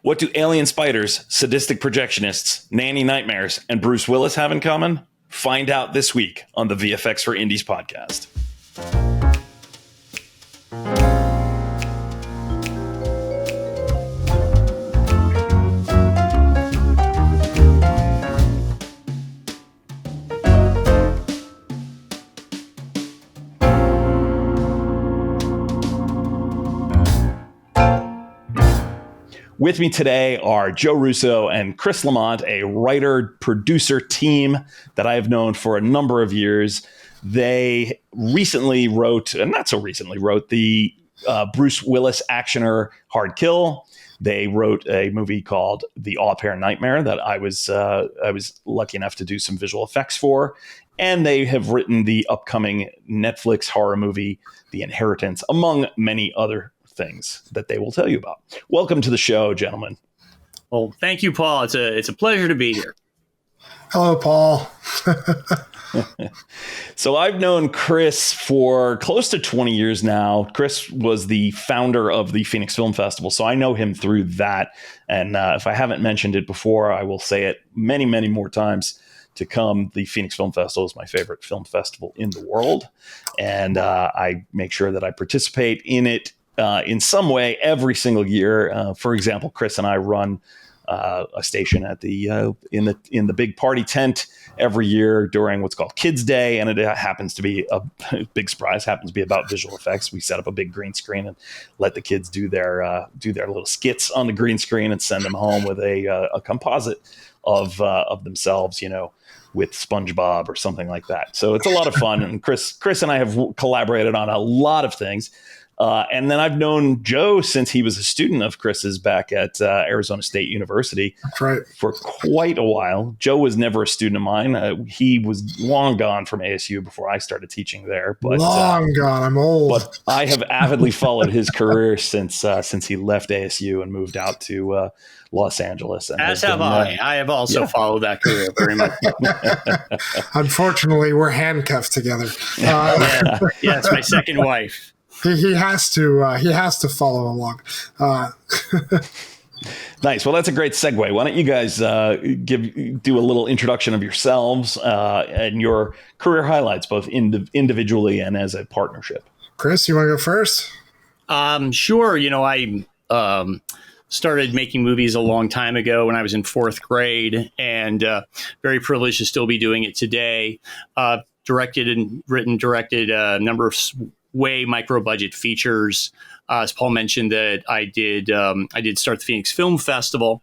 What do alien spiders, sadistic projectionists, nanny nightmares, and Bruce Willis have in common? Find out this week on the VFX for Indies podcast. With me today are Joe Russo and Chris LaMont, a writer-producer team that I have known for a number of years. They recently wrote, and not so recently, wrote the Bruce Willis actioner Hard Kill. They wrote a movie called The Au Pair Nightmare that I was lucky enough to do some visual effects for. And they have written the upcoming Netflix horror movie, The Inheritance, among many other things that they will tell you about. Welcome to the show, gentlemen. Well, thank you, Paul. It's a pleasure to be here. Hello, Paul. So I've known Chris for close to 20 years now. Chris was the founder of the Phoenix Film Festival, so I know him through that. And if I haven't mentioned it before, I will say it many, many more times to come. The Phoenix Film Festival is my favorite film festival in the world. And I make sure that I participate in it in some way every single year. For example, Chris and I run a station at the in the big party tent every year during what's called Kids Day, and it happens to be a big surprise. Happens to be about visual effects. We set up a big green screen and let the kids do their little skits on the green screen and send them home with a composite of themselves, with SpongeBob or something like that. So it's a lot of fun. And Chris and I have collaborated on a lot of things. And then I've known Joe since he was a student of Chris's back at Arizona State University. That's right. For quite a while. Joe was never a student of mine. He was long gone from ASU before I started teaching there. But long gone. I'm old. But I have avidly followed his career since he left ASU and moved out to Los Angeles. And as have I. I have also followed that career very much. Unfortunately, we're handcuffed together. Yes, my second wife. He has to follow along. Nice. Well, that's a great segue. Why don't you guys do a little introduction of yourselves and your career highlights, both individually and as a partnership? Chris, you want to go first? Sure. I started making movies a long time ago when I was in fourth grade, and very privileged to still be doing it today. Directed a number of way micro budget features. As Paul mentioned, that I did start the Phoenix Film Festival.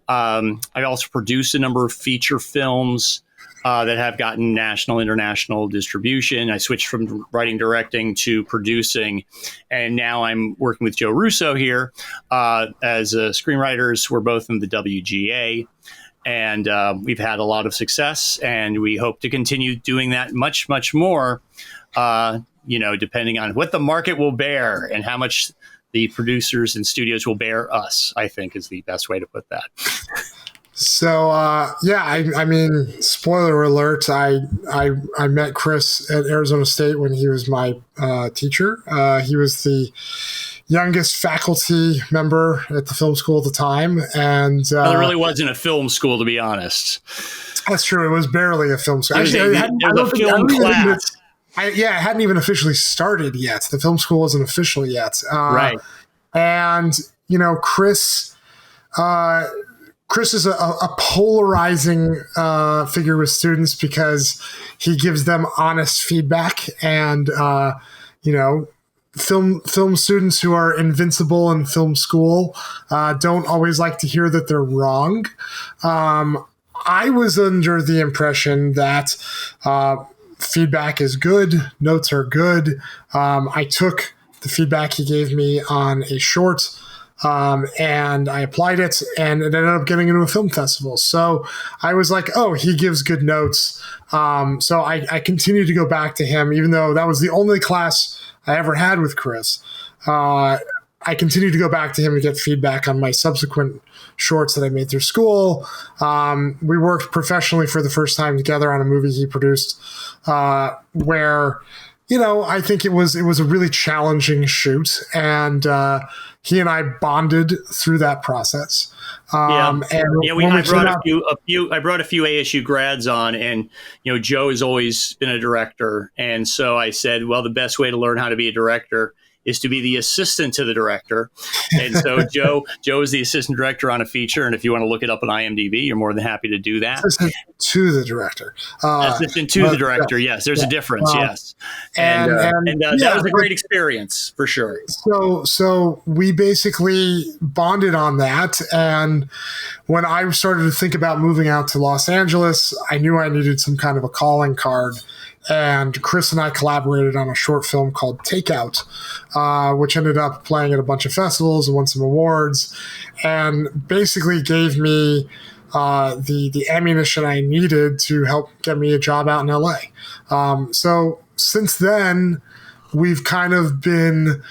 I also produced a number of feature films that have gotten national, international distribution. I switched from writing, directing to producing, and now I'm working with Joe Russo here as screenwriters. We're both in the WGA. And we've had a lot of success, and we hope to continue doing that much, much more, depending on what the market will bear and how much the producers and studios will bear us, I think is the best way to put that. So, I mean, spoiler alert, I met Chris at Arizona State when he was my teacher. He was the youngest faculty member at the film school at the time. And well, it really wasn't a film school, to be honest. That's true. It was barely a film school. It was a film class. It hadn't even officially started yet. The film school wasn't official yet. Right. And, Chris is a polarizing figure with students because he gives them honest feedback, and, film students who are invincible in film school don't always like to hear that they're wrong. I was under the impression that feedback is good, notes are good. I took the feedback he gave me on a short, and I applied it, and it ended up getting into a film festival. So I was like, oh, he gives good notes. So I continued to go back to him, even though that was the only class I ever had with Chris. I continued to go back to him to get feedback on my subsequent shorts that I made through school. We worked professionally for the first time together on a movie he produced, where I think it was a really challenging shoot, and he and I bonded through that process. And I brought a few ASU grads on, and Joe has always been a director, and so I said, well, the best way to learn how to be a director is to be the assistant to the director. And so Joe is the assistant director on a feature, and if you want to look it up on IMDb, you're more than happy to do that. Assistant to the director. Assistant to the director, yes. There's a difference, yes. And that was a great experience, for sure. So we basically bonded on that, and when I started to think about moving out to Los Angeles, I knew I needed some kind of a calling card. And Chris and I collaborated on a short film called Takeout, which ended up playing at a bunch of festivals and won some awards, and basically gave me the ammunition I needed to help get me a job out in LA. So since then, we've kind of been,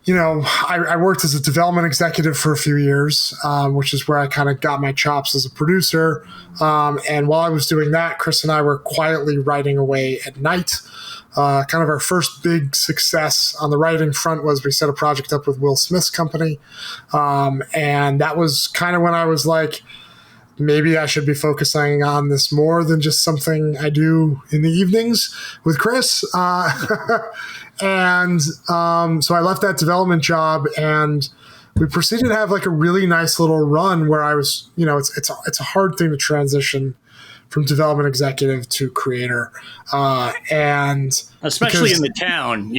I worked as a development executive for a few years, which is where I kind of got my chops as a producer. And while I was doing that, Chris and I were quietly writing away at night. Kind of our first big success on the writing front was we set a project up with Will Smith's company. And that was kind of when I was like, maybe I should be focusing on this more than just something I do in the evenings with Chris. And so I left that development job, and we proceeded to have like a really nice little run where I was, it's a hard thing to transition from development executive to creator. And especially in the town,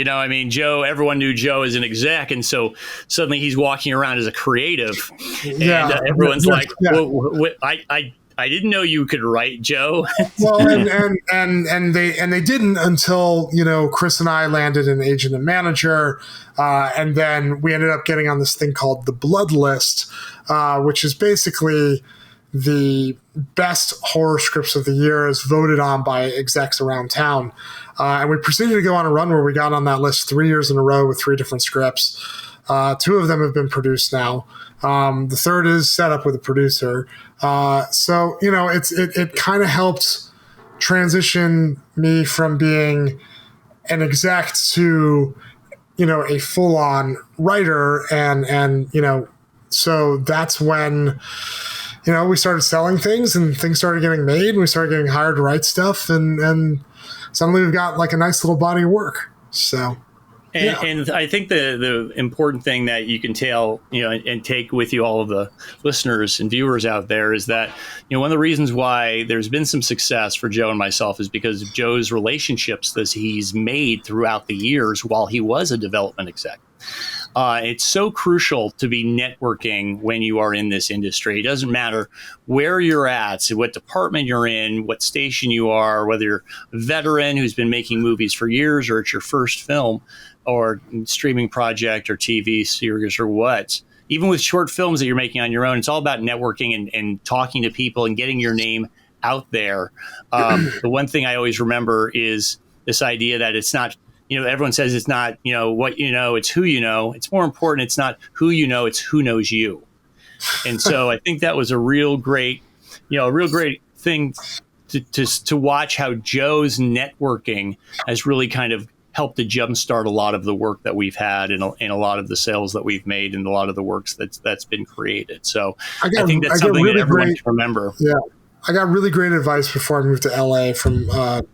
Joe, everyone knew Joe as an exec. And so suddenly he's walking around as a creative, and everyone's like, well, I didn't know you could write, Joe. Well, and they didn't until Chris and I landed an agent and manager, and then we ended up getting on this thing called the Blood List, which is basically the best horror scripts of the year as voted on by execs around town, and we proceeded to go on a run where we got on that list 3 years in a row with 3 different scripts. 2 of them have been produced now. The third is set up with a producer. So, it kind of helped transition me from being an exec to, a full-on writer. And so that's when, we started selling things and things started getting made. And we started getting hired to write stuff. And suddenly we've got like a nice little body of work. So... And I think the important thing that you can tell, and take with you, all of the listeners and viewers out there, is that, one of the reasons why there's been some success for Joe and myself is because of Joe's relationships that he's made throughout the years while he was a development exec. It's so crucial to be networking when you are in this industry. It doesn't matter where you're at, so what department you're in, what station you are, whether you're a veteran who's been making movies for years, or it's your first film or streaming project or TV series or what. Even with short films that you're making on your own, it's all about networking and talking to people and getting your name out there. The one thing I always remember is this idea that it's not, everyone says it's not, what it's who you know. It's more important. It's not who you know, it's who knows you. And so I think that was a real great thing to watch how Joe's networking has really kind of helped to jumpstart a lot of the work that we've had and a lot of the sales that we've made and a lot of the works that's been created. So I think that's something really that everyone can remember. Yeah. I got really great advice before I moved to LA from a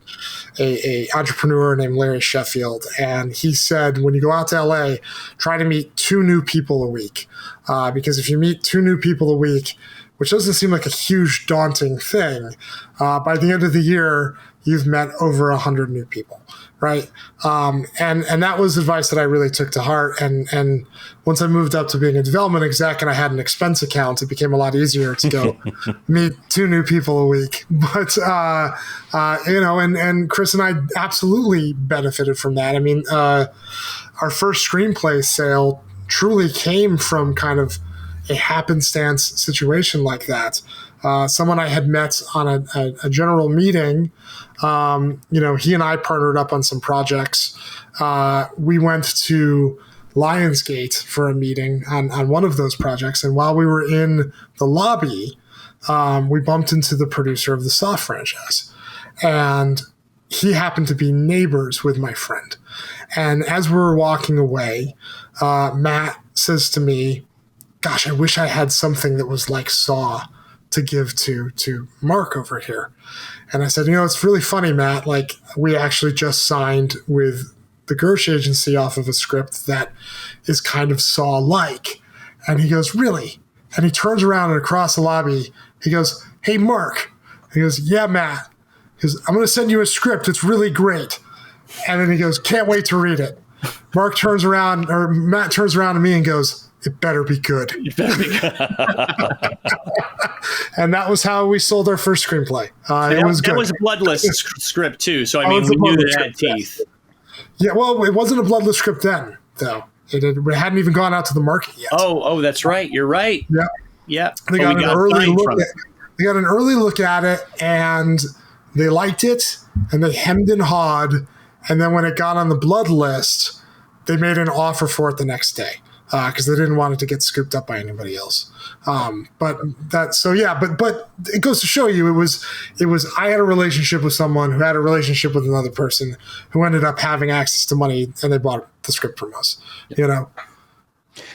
entrepreneur named Larry Sheffield. And he said, when you go out to LA, try to meet 2 new people a week. Because if you meet 2 new people a week, which doesn't seem like a huge daunting thing, by the end of the year, you've met over 100 new people. Right. And that was advice that I really took to heart. And once I moved up to being a development exec and I had an expense account, it became a lot easier to go meet 2 new people a week. But, and Chris and I absolutely benefited from that. I mean, our first screenplay sale truly came from kind of a happenstance situation like that. Someone I had met on a general meeting. He and I partnered up on some projects. We went to Lionsgate for a meeting on one of those projects. And while we were in the lobby, we bumped into the producer of the Saw franchise. And he happened to be neighbors with my friend. And as we were walking away, Matt says to me, gosh, I wish I had something that was like Saw to give to Mark over here. And I said, it's really funny, Matt. Like, we actually just signed with the Gersh agency off of a script that is kind of Saw-like. And he goes, really? And he turns around and across the lobby, he goes, hey, Mark. He goes, yeah, Matt. He goes, I'm going to send you a script. It's really great. And then he goes, can't wait to read it. Matt turns around to me and goes, it better be good. You better be good. And that was how we sold our first screenplay. It was good. That was a bloodless script too. So I mean, we knew that it had teeth. Yeah, well, it wasn't a bloodless script then, though. It hadn't even gone out to the market yet. Oh, that's right. You're right. Yeah. Yeah. They got an early look at it, and they liked it, and they hemmed and hawed. And then when it got on the blood list, they made an offer for it the next day because they didn't want it to get scooped up by anybody else. But it goes to show you it was I had a relationship with someone who had a relationship with another person who ended up having access to money, and they bought the script from us.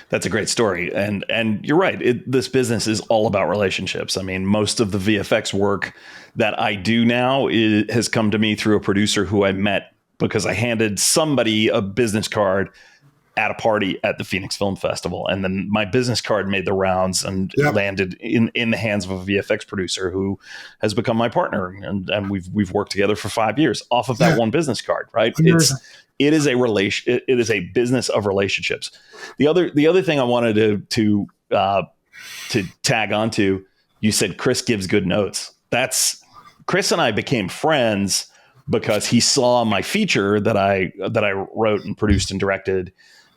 That's a great story. And you're right. This business is all about relationships. I mean, most of the VFX work that I do now has come to me through a producer who I met because I handed somebody a business card at a party at the Phoenix Film Festival. And then my business card made the rounds and landed in the hands of a VFX producer who has become my partner. And we've worked together for 5 years off of that one business card, right? It is a business of relationships. The other thing I wanted to tag onto, you said Chris gives good notes. That's Chris and I became friends because he saw my feature that I wrote and produced and directed,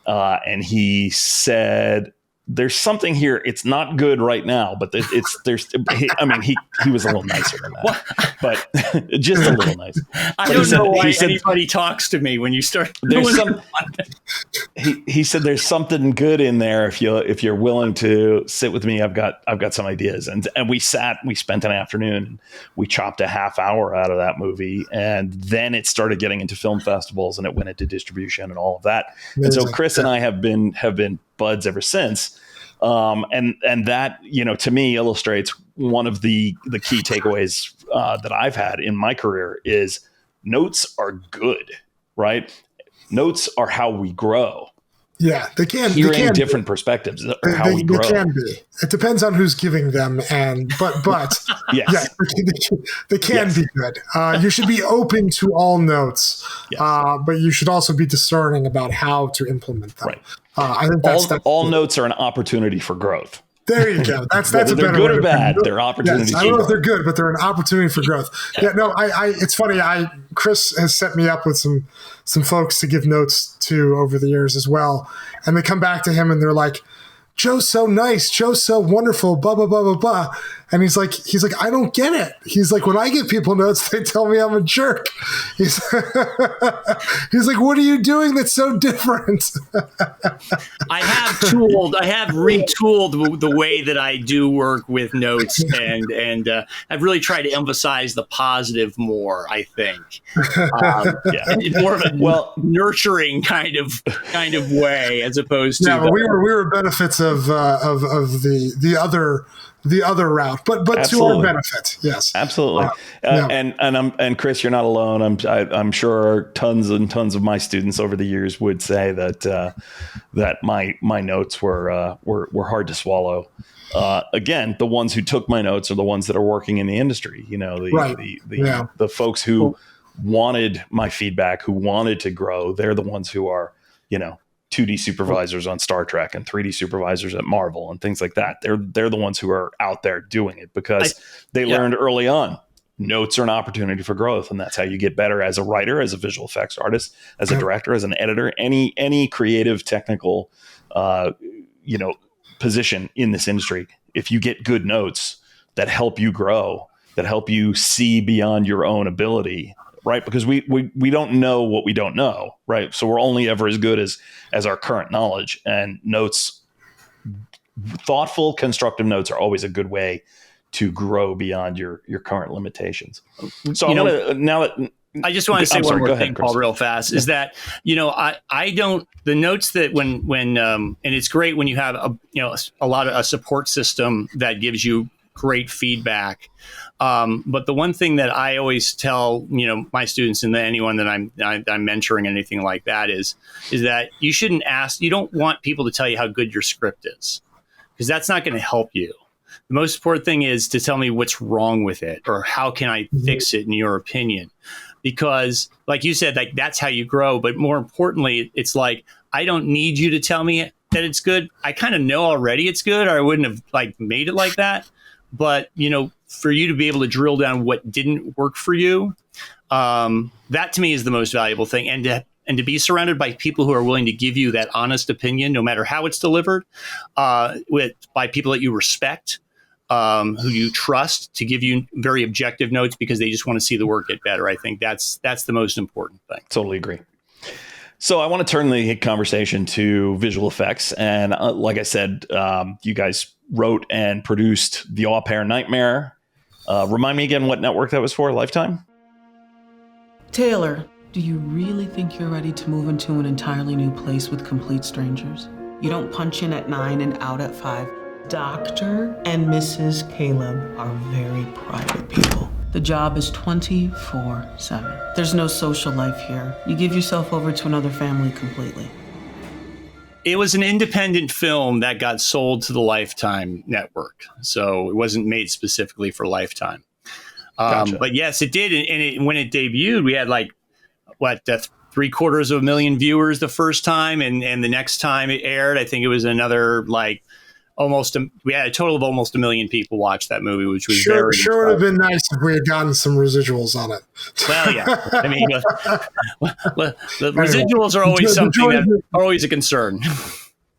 and he said, "There's something here. It's not good right now, but he was a little nicer than that, but just a little nicer." I don't know why anybody talks to me when you start. He said, "There's something good in there if you're willing to sit with me. I've got some ideas." And we spent an afternoon, and we chopped a half hour out of that movie, and then it started getting into film festivals, and it went into distribution and all of that. And so Chris and I have been buds ever since. And that, to me illustrates one of the key takeaways that I've had in my career is notes are good, right? Notes are how we grow. Yeah, they can. Hearing different perspectives are how we grow. They can be. It depends on who's giving them, but yes. They can be good. You should be open to all notes, but you should also be discerning about how to implement them. Right. I think all notes are an opportunity for growth. There you go. That's a better they're good or bad. They're opportunities. Yes, I don't know if they're good, but they're an opportunity for growth. Yeah, no, it's funny. Chris has set me up with some folks to give notes to over the years as well, and they come back to him and they're like, "Joe's so nice. Joe's so wonderful. Blah blah blah blah blah." And he's like, I don't get it. He's like, when I give people notes, they tell me I'm a jerk. He's like, what are you doing that's so different? I have retooled the way that I do work with notes, and I've really tried to emphasize the positive more. I think, more of a nurturing kind of way as opposed to. Yeah, we were benefits of the other route, but to our benefit, yes, absolutely. And Chris, you're not alone. I'm sure tons and tons of my students over the years would say that my notes were hard to swallow. Again, the ones who took my notes are the ones that are working in the industry. The folks who wanted my feedback, who wanted to grow. They're the ones who are 2D supervisors on Star Trek and 3D supervisors at Marvel and things like that. They're the ones who are out there doing it because they learned early on. Notes are an opportunity for growth, and that's how you get better as a writer, as a visual effects artist, as a director, as an editor, any creative, technical, position in this industry. If you get good notes that help you grow, that help you see beyond your own ability. Right. Because we don't know what we don't know. Right. So we're only ever as good as our current knowledge, and notes, thoughtful, constructive notes are always a good way to grow beyond your current limitations. So now that I just want to say I'm one sorry, more go ahead, thing, Chris. Paul, real fast, is that, I don't, the notes that when and it's great when you have a support system that gives you great feedback. But the one thing that I always tell, my students and anyone that I'm mentoring, anything like that is that you don't want people to tell you how good your script is, because that's not going to help you. The most important thing is to tell me what's wrong with it, or how can I fix it in your opinion? Because like you said, like that's how you grow. But more importantly, it's like, I don't need you to tell me that it's good. I kind of know already it's good, or I wouldn't have made it like that. But, for you to be able to drill down what didn't work for you, that to me is the most valuable thing. And to be surrounded by people who are willing to give you that honest opinion, no matter how it's delivered, by people that you respect, who you trust to give you very objective notes because they just want to see the work get better. I think that's the most important thing. Totally agree. So I want to turn the conversation to visual effects. And like I said, you guys wrote and produced The Au Pair Nightmare. Remind me again what network that was for, Lifetime? Taylor, do you really think you're ready to move into an entirely new place with complete strangers? You don't punch in at 9 and out at 5. Dr. and Mrs. Caleb are very private people. The job is 24/7. There's no social life here. You give yourself over to another family completely. It was an independent film that got sold to the Lifetime network. So it wasn't made specifically for Lifetime. Gotcha. But yes, it did. And when it debuted, we had 750,000 viewers the first time. And the next time it aired, I think it was another we had a total of almost 1 million people watch that movie, which was Sure would have incredible. been nice if we had gotten some residuals on it. Well, yeah. I mean, the residuals are always something that are always a concern.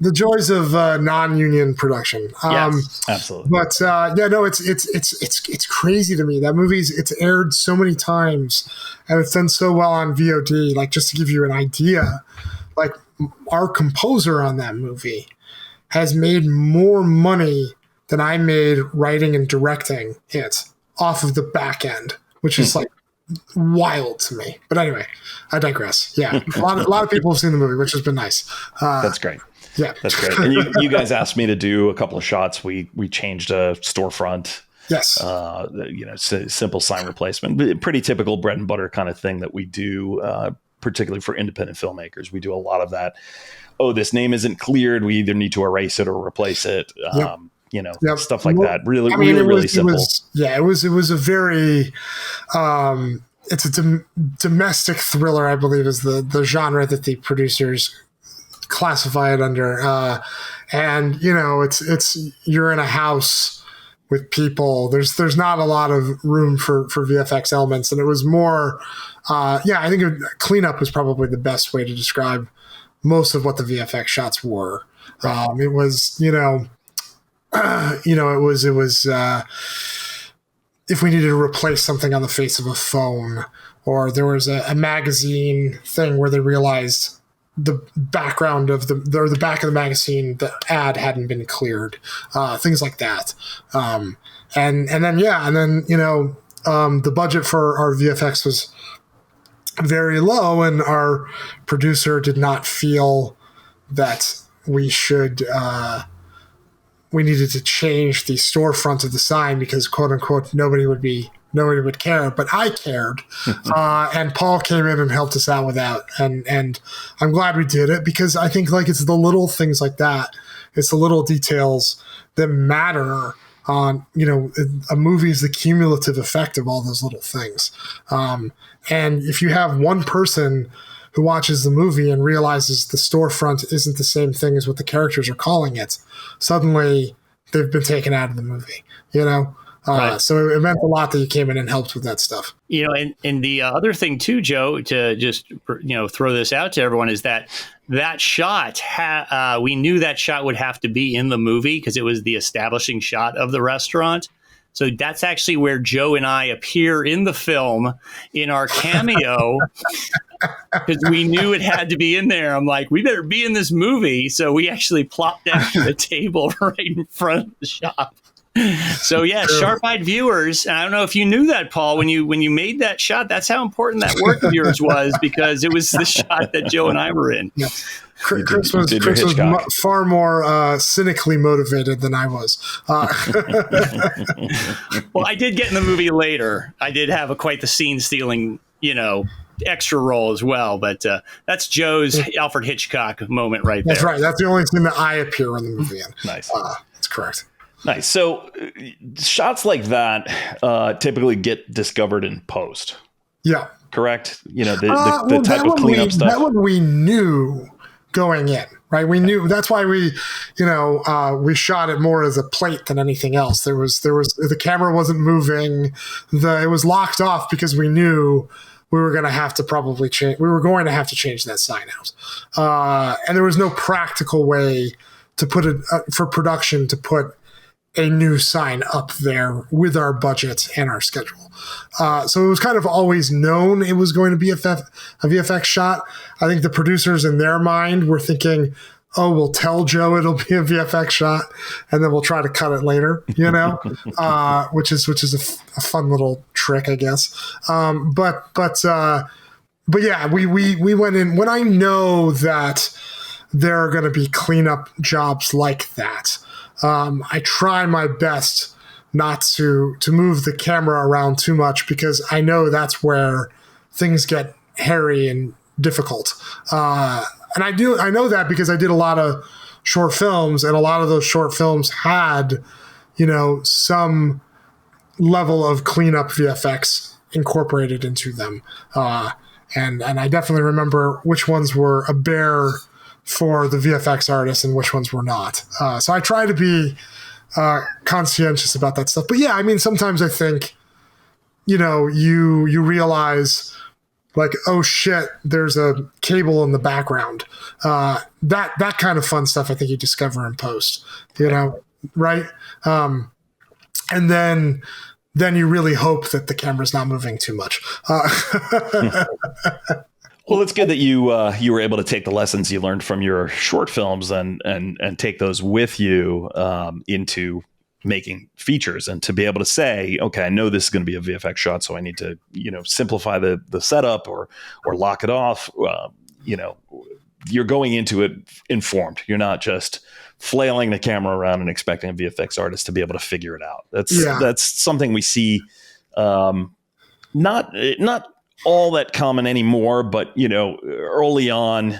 The joys of non-union production. Yes, absolutely. But it's crazy to me. That it's aired so many times, and it's done so well on VOD. Just to give you an idea, our composer on that movie has made more money than I made writing and directing it off of the back end, which is wild to me. But anyway, I digress. Yeah, a lot of people have seen the movie, which has been nice. That's great. Yeah, that's great. And you guys asked me to do a couple of shots. We changed a storefront. Yes. Simple sign replacement, pretty typical bread and butter kind of thing that we do, particularly for independent filmmakers. We do a lot of that. Oh, this name isn't cleared. We either need to erase it or replace it. Stuff like that. Really simple. It was a very, it's a domestic thriller, I believe, is the genre that the producers classify it under. And it's you're in a house with people. There's not a lot of room for VFX elements, and it was more. I think cleanup was probably the best way to describe most of what the VFX shots were. It was, it was if we needed to replace something on the face of a phone, or there was a magazine thing where they realized the background of the back of the magazine, the ad hadn't been cleared, things like that. And then the budget for our VFX was very low, and our producer did not feel that we needed to change the storefront of the sign because, quote unquote, nobody would care, but I cared. And Paul came in and helped us out with that. And I'm glad we did it, because I think it's the little things like that. It's the little details that matter on, a movie is the cumulative effect of all those little things. And if you have one person who watches the movie and realizes the storefront isn't the same thing as what the characters are calling it, suddenly they've been taken out of the movie, Right. So it meant a lot that you came in and helped with that stuff. And the other thing too, Joe, to just, throw this out to everyone, is that shot, we knew that shot would have to be in the movie because it was the establishing shot of the restaurant. So that's actually where Joe and I appear in the film in our cameo, because we knew it had to be in there. I'm like, we better be in this movie. So we actually plopped down to the table right in front of the shop. So yeah, sharp-eyed viewers. And I don't know if you knew that, Paul, when you made that shot. That's how important that work of yours was, because it was the shot that Joe and I were in. Yeah. Chris was far more cynically motivated than I was. Well, I did get in the movie later. I did have quite the scene-stealing, extra role as well. But that's Joe's Alfred Hitchcock moment right there. That's right. That's the only thing that I appear in the movie in. Nice. That's correct. Nice. So shots like that typically get discovered in post. Yeah. Correct? The type of cleanup stuff. That one we knew going in, right? We knew. That's why we shot it more as a plate than anything else. There was the camera wasn't moving. It was locked off because we knew we were going to have to probably change. We were going to have to change that sign out, and there was no practical way to put it for production to put a new sign up there with our budget and our schedule. So it was kind of always known it was going to be a VFX shot. I think the producers in their mind were thinking, oh, we'll tell Joe it'll be a VFX shot, and then we'll try to cut it later, which is a fun little trick, I guess. But yeah, we went in when I know that there are going to be cleanup jobs like that. I try my best not to move the camera around too much, because I know that's where things get hairy and difficult. And I know that because I did a lot of short films, and a lot of those short films had, some level of cleanup VFX incorporated into them. And I definitely remember which ones were a bear for the VFX artists and which ones were not. So I try to be conscientious about that stuff. But yeah, I mean, sometimes I think, you realize like, oh shit, there's a cable in the background. That kind of fun stuff I think you discover in post, right? And then you really hope that the camera's not moving too much. Well, it's good that you were able to take the lessons you learned from your short films and take those with you into making features, and to be able to say, okay, I know this is going to be a VFX shot, so I need to simplify the setup or lock it off. You're going into it informed. You're not just flailing the camera around and expecting a VFX artist to be able to figure it out. That's something we see not all that common anymore, but early on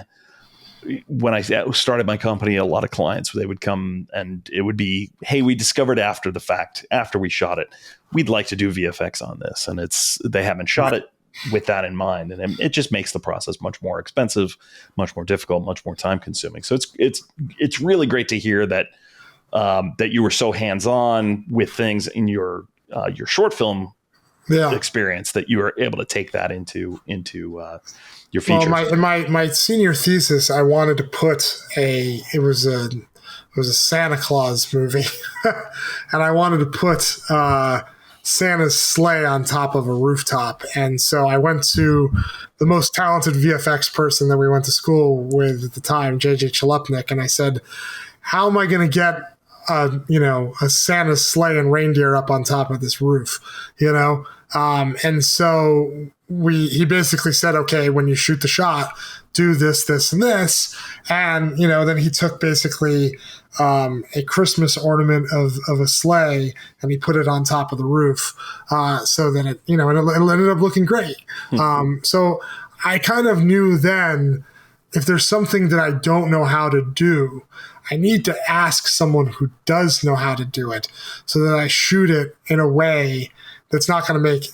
when I started my company, a lot of clients, they would come and it would be, hey, we discovered after the fact, after we shot it, we'd like to do VFX on this, and they haven't shot it with that in mind, and it just makes the process much more expensive, much more difficult, much more time consuming. So it's really great to hear that that you were so hands-on with things in your short film experience, that you were able to take that into your features. Well, my senior thesis, I wanted to put it was a Santa Claus movie, and I wanted to put Santa's sleigh on top of a rooftop. And so I went to the most talented VFX person that we went to school with at the time, JJ Chalupnik, and I said, how am I going to get a Santa's sleigh and reindeer up on top of this roof, and so he basically said, okay, when you shoot the shot, do this, this, and this. And, then he took basically a Christmas ornament of a sleigh, and he put it on top of the roof so that it ended up looking great. So I kind of knew then, if there's something that I don't know how to do, I need to ask someone who does know how to do it, so that I shoot it in a way that's not going to make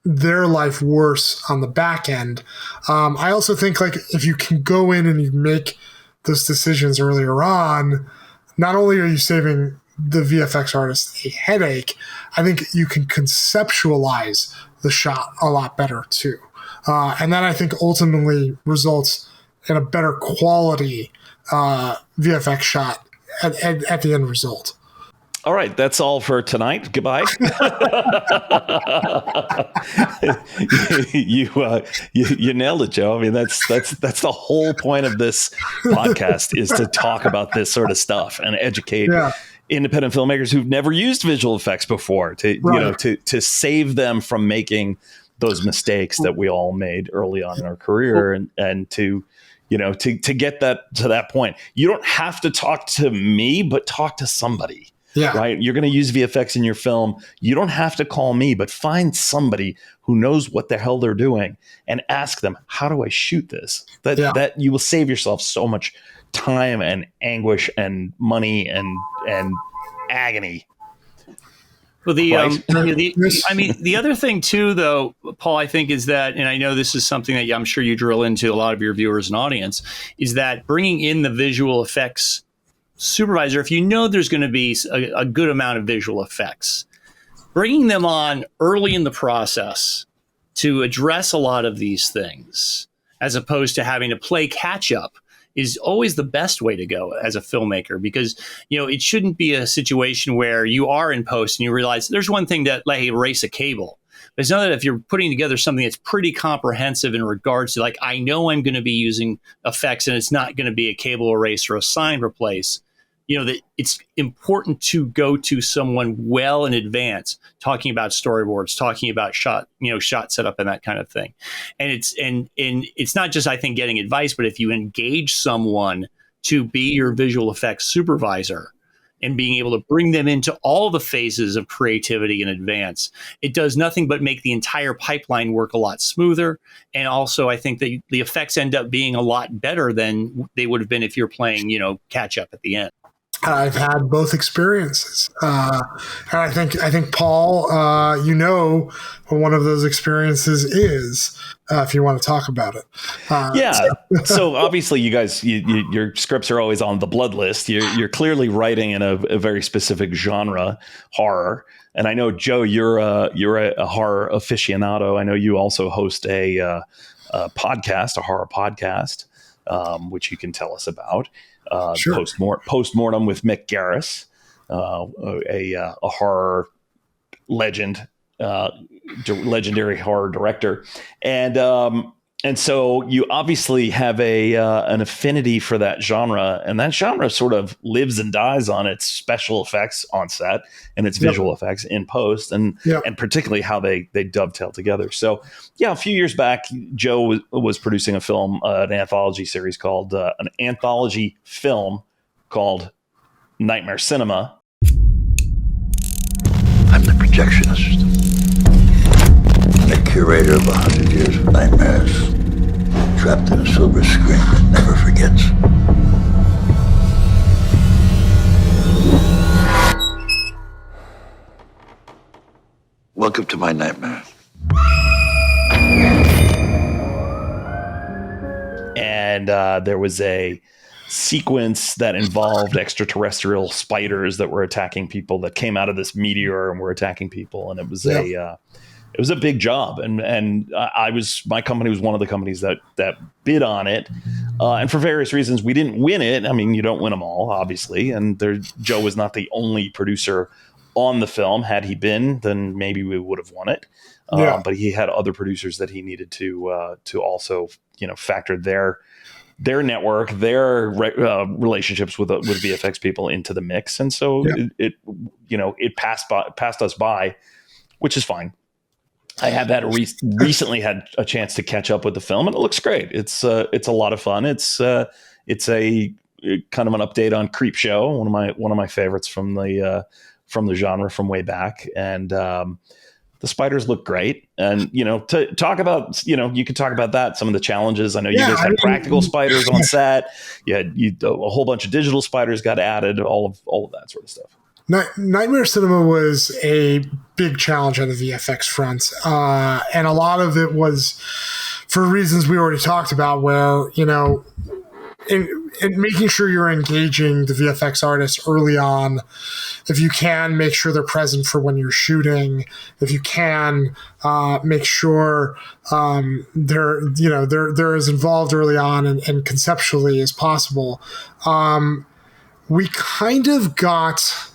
their life worse on the back end. I also think, like, if you can go in and you make those decisions earlier on, not only are you saving the VFX artist a headache, I think you can conceptualize the shot a lot better too. And that, I think, ultimately results in a better quality VFX shot at the end result. All right, that's all for tonight. Goodbye. You nailed it, Joe. I mean, that's the whole point of this podcast, is to talk about this sort of stuff and educate independent filmmakers who've never used visual effects before to to save them from making those mistakes that we all made early on in our career, and to get that to that point. You don't have to talk to me, but talk to somebody. Yeah. Right. You're going to use VFX in your film. You don't have to call me, but find somebody who knows what the hell they're doing and ask them, how do I shoot this? That you will save yourself so much time and anguish and money and agony. Well, the other thing too, though, Paul, I think is that, and I know this is something that I'm sure you drill into a lot of your viewers and audience, is that bringing in the visual effects supervisor, if you know there's going to be a good amount of visual effects, bringing them on early in the process to address a lot of these things, as opposed to having to play catch up, is always the best way to go as a filmmaker, because, it shouldn't be a situation where you are in post and you realize there's one thing to erase a cable. But it's not that if you're putting together something that's pretty comprehensive in regards to, like, I know I'm going to be using effects and it's not going to be a cable erase or a sign replace, that it's important to go to someone well in advance, talking about storyboards, talking about shot setup and that kind of thing. And it's not just, I think, getting advice, but if you engage someone to be your visual effects supervisor and being able to bring them into all the phases of creativity in advance, it does nothing but make the entire pipeline work a lot smoother. And also, I think that the effects end up being a lot better than they would have been if you're playing, catch up at the end. I've had both experiences, and I think Paul, what one of those experiences is, if you want to talk about it. So obviously, you guys, your scripts are always on the blood list. You're clearly writing in a very specific genre, horror. And I know, Joe, you're a horror aficionado. I know you also host a podcast, a horror podcast, which you can tell us about. Sure. Postmortem with Mick Garris, a horror legend, legendary horror director, and so you obviously have an affinity for that genre, and that genre sort of lives and dies on its special effects on set and its visual effects in post, and particularly how they dovetail together. So, a few years back, Joe was producing a film, an anthology series called an anthology film called Nightmare Cinema. I'm the projectionist, the curator of 100 years of nightmares, trapped in a silver screen that never forgets. Welcome to my nightmare. And there was a sequence that involved extraterrestrial spiders that were attacking people, that came out of this meteor and were attacking people, and it was it was a big job, and my company was one of the companies that bid on it, and for various reasons we didn't win it. I mean, you don't win them all, obviously, and Joe was not the only producer on the film. Had he been, then maybe we would have won it. But he had other producers that he needed to also factor their network, their relationships with VFX people into the mix, and so it passed us by, which is fine. I have recently had a chance to catch up with the film, and it looks great. It's a lot of fun. It's a kind of an update on Creepshow, one of my favorites from the genre from way back, and the spiders look great. And to talk about, you could talk about that, some of the challenges. I know you guys had practical spiders on set. You had a whole bunch of digital spiders got added, all of that sort of stuff. Nightmare Cinema was a big challenge on the VFX front, and a lot of it was for reasons we already talked about, where in making sure you're engaging the VFX artists early on. If you can, make sure they're present for when you're shooting. If you can, make sure they're as involved early on and conceptually as possible. We kind of got.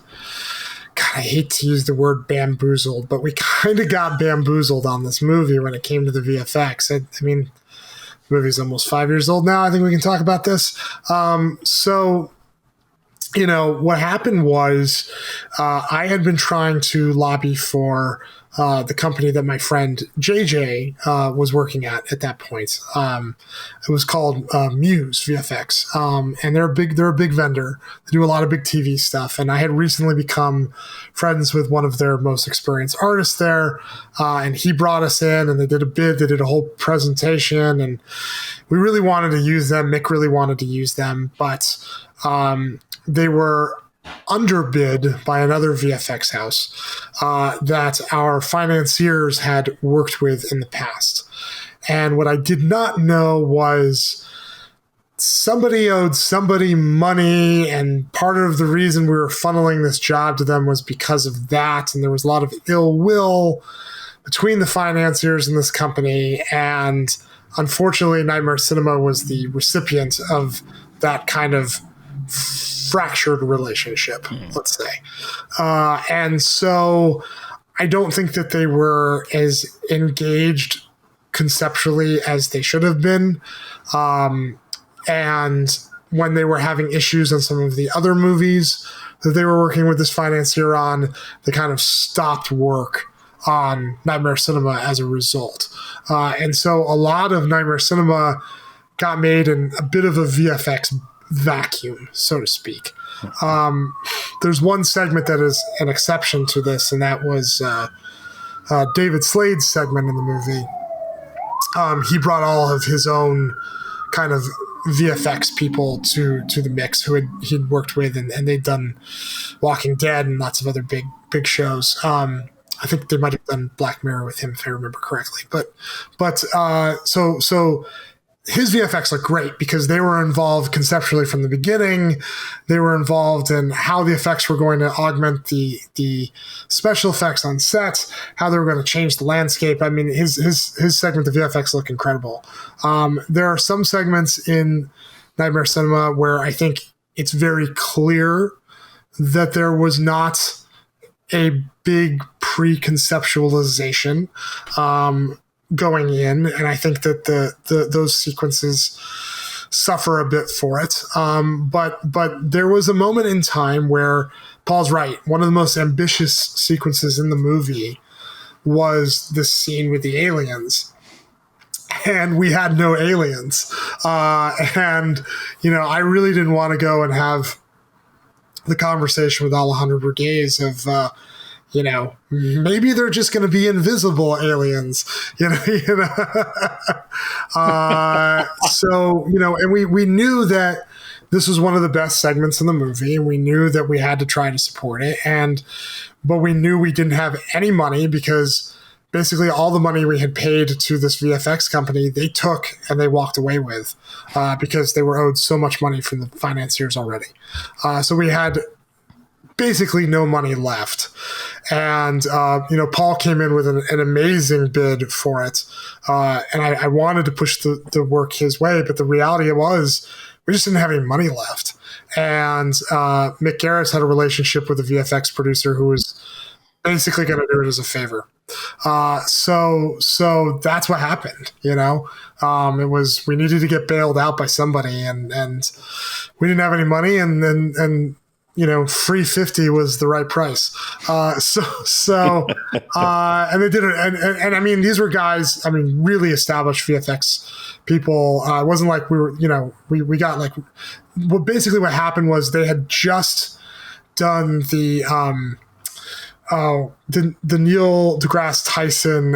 God, I hate to use the word bamboozled, but we kind of got bamboozled on this movie when it came to the VFX. I mean, the movie's almost 5 years old now. I think we can talk about this. So what happened was I had been trying to lobby for the company that my friend JJ was working at that point. It was called Muse VFX, and they're a big vendor. They do a lot of big TV stuff, and I had recently become friends with one of their most experienced artists there, and he brought us in, and they did a bid. They did a whole presentation, and we really wanted to use them. Mick really wanted to use them, but they were underbid by another VFX house that our financiers had worked with in the past. And what I did not know was somebody owed somebody money, and part of the reason we were funneling this job to them was because of that. And there was a lot of ill will between the financiers and this company. And unfortunately, Nightmare Cinema was the recipient of that kind of fractured relationship, let's say. And so I don't think that they were as engaged conceptually as they should have been. And when they were having issues on some of the other movies that they were working with this financier on, they kind of stopped work on Nightmare Cinema as a result. And so a lot of Nightmare Cinema got made in a bit of a VFX vacuum, so to speak. There's one segment that is an exception to this, and that was David Slade's segment in the movie. He brought all of his own kind of VFX people to the mix who he'd worked with, and they'd done Walking Dead and lots of other big shows. I think they might have done Black Mirror with him, if I remember correctly. But so his VFX looked great because they were involved conceptually from the beginning. They were involved in how the effects were going to augment the special effects on set, how they were going to change the landscape. I mean, his segment, the VFX, looked incredible. There are some segments in Nightmare Cinema where I think it's very clear that there was not a big pre-conceptualization going in, and I think that those sequences suffer a bit for it. But there was a moment in time where Paul's right. One of the most ambitious sequences in the movie was this scene with the aliens. And we had no aliens. And, I really didn't want to go and have the conversation with Alejandro Borges of, maybe they're just going to be invisible aliens, So, and we knew that this was one of the best segments in the movie, and we knew that we had to try to support it. But we knew we didn't have any money because basically all the money we had paid to this VFX company, they took and they walked away with because they were owed so much money from the financiers already. So we had basically no money left. And, Paul came in with an amazing bid for it. And I wanted to push the work his way, but the reality was we just didn't have any money left. And Mick Garris had a relationship with a VFX producer who was basically going to do it as a favor. So that's what happened, it was, we needed to get bailed out by somebody, and we didn't have any money, and free 50 was the right price. And they did it. And I mean, these were guys, really established VFX people. It wasn't like we were, we got like, well, basically what happened was they had just done the Neil deGrasse Tyson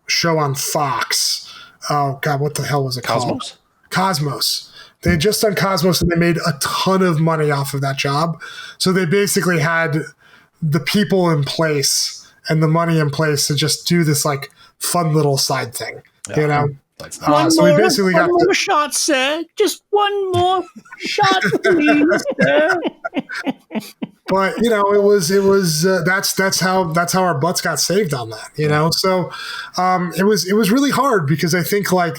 show on Fox. Oh God, what the hell was it called? Cosmos. They had just done Cosmos, and they made a ton of money off of that job. So they basically had the people in place and the money in place to just do this like fun little side thing, That's nice. So we basically got one more shot, sir. Just one more shot, please, sir. But it was that's how our butts got saved on that. So it was really hard because I think like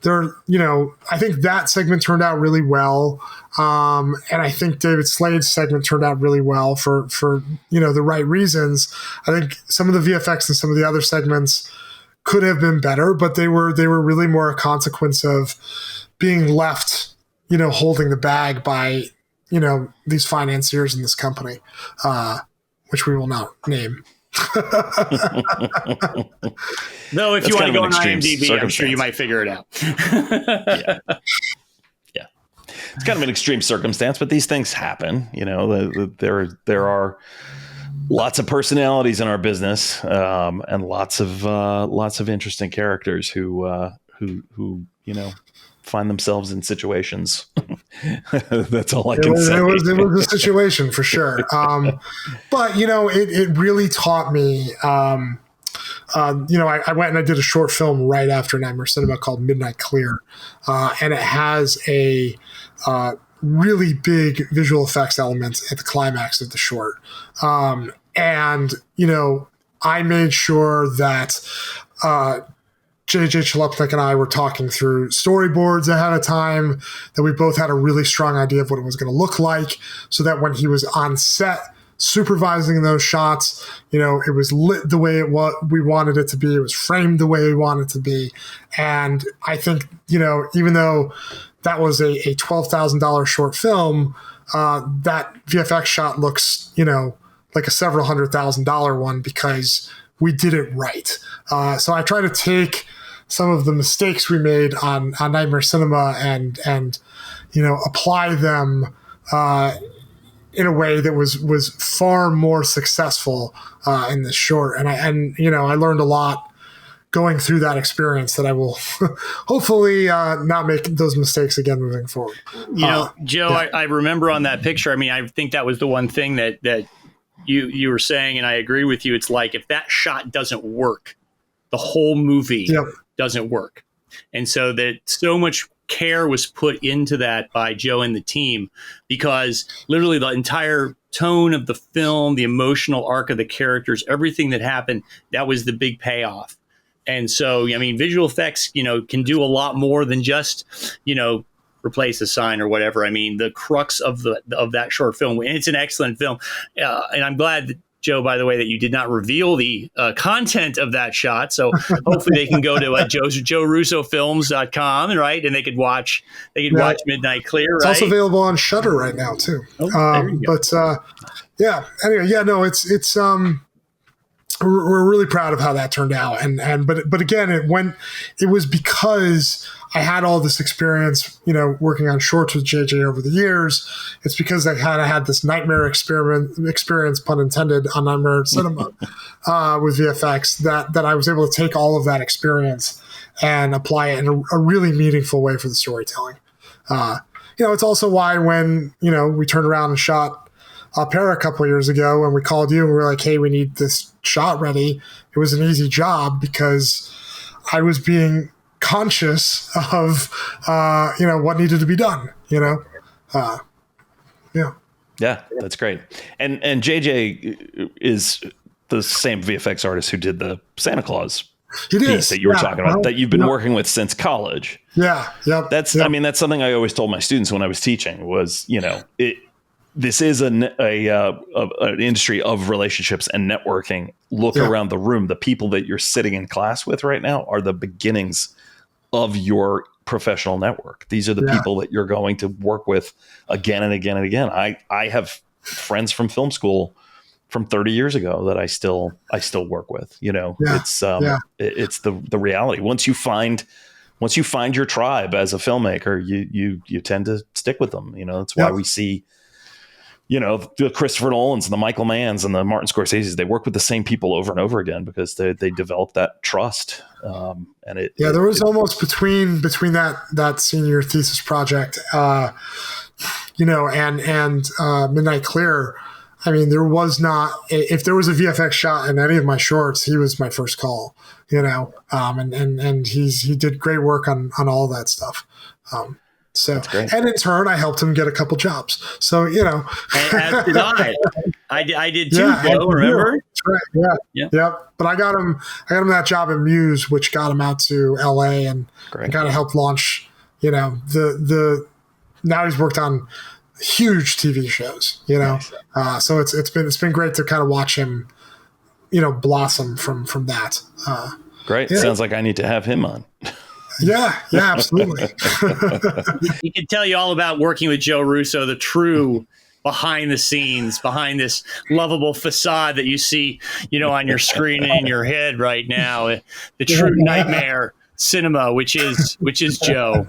I think that segment turned out really well. And I think David Slade's segment turned out really well for the right reasons. I think some of the VFX and some of the other segments could have been better, but they were really more a consequence of being left, holding the bag by these financiers in this company, which we will not name. Though if you want to go on extreme IMDb, I'm sure you might figure it out. Yeah. It's kind of an extreme circumstance, but these things happen. There are lots of personalities in our business, and lots of interesting characters who find themselves in situations. That's all I can say. It was a situation for sure. But it really taught me. I went and I did a short film right after Nightmare Cinema called Midnight Clear, and it has a really big visual effects element at the climax of the short. And I made sure that JJ Chalupnik and I were talking through storyboards ahead of time, that we both had a really strong idea of what it was going to look like, so that when he was on set supervising those shots, it was lit the way we wanted it to be. It was framed the way we wanted it to be. And I think, even though that was a $12,000 short film, that VFX shot looks, like a several $100,000 one, because we did it right. So I try to take some of the mistakes we made on Nightmare Cinema and apply them in a way that was far more successful in this short. And I learned a lot going through that experience that I will hopefully not make those mistakes again moving forward. Joe, yeah. I remember on that picture. I mean, I think that was the one thing that you were saying, and I agree with you. It's like, if that shot doesn't work, the whole movie doesn't work. And so that so much care was put into that by Joe and the team, because literally the entire tone of the film, the emotional arc of the characters, everything that happened, that was the big payoff. And so, I mean, visual effects, can do a lot more than just, replace a sign or whatever. I mean, the crux of that short film, and it's an excellent film. And I'm glad that, Joe, by the way, that you did not reveal the content of that shot. So hopefully they can go to joerussofilms.com, right? And they could watch Midnight Clear. It's also available on Shudder right now too. But anyway, it's we're really proud of how that turned out. But again, it was because I had all this experience, working on shorts with JJ over the years. It's because I had this nightmare experience, pun intended, on Nightmare Cinema with VFX, that I was able to take all of that experience and apply it in a really meaningful way for the storytelling. It's also why when, we turned around and shot Para a couple of years ago, and we called you and we were like, hey, we need this shot ready. It was an easy job because I was being conscious of what needed to be done. Yeah, that's great. And JJ is the same VFX artist who did the Santa Claus piece that you were talking about, that you've been working with since college. Yeah, I mean, that's something I always told my students when I was teaching was, this is an industry of relationships and networking. Look around the room. The people that you're sitting in class with right now are the beginnings of your professional network. These are the people that you're going to work with again and again and again. I have friends from film school from 30 years ago that I still work with. It's the reality. Once you find your tribe as a filmmaker, you tend to stick with them. That's why we see, the Christopher Nolans and the Michael Manns and the Martin Scorseses, they work with the same people over and over again because they develop that trust. There was almost between that senior thesis project, and Midnight Clear. I mean, there was not, if there was a VFX shot in any of my shorts, he was my first call, and he did great work on all that stuff. And in turn, I helped him get a couple jobs. So, as did I. I did too, Joe, remember? That's right. Yeah. But I got him that job at Muse, which got him out to LA and kind of helped launch, now he's worked on huge TV shows, Nice. So it's been great to kind of watch him, blossom from that. Great. Yeah. Sounds like I need to have him on. Yeah, absolutely. He can tell you all about working with Joe Russo, the true behind the scenes, behind this lovable facade that you see, on your screen and in your head right now, the true nightmare cinema, which is Joe.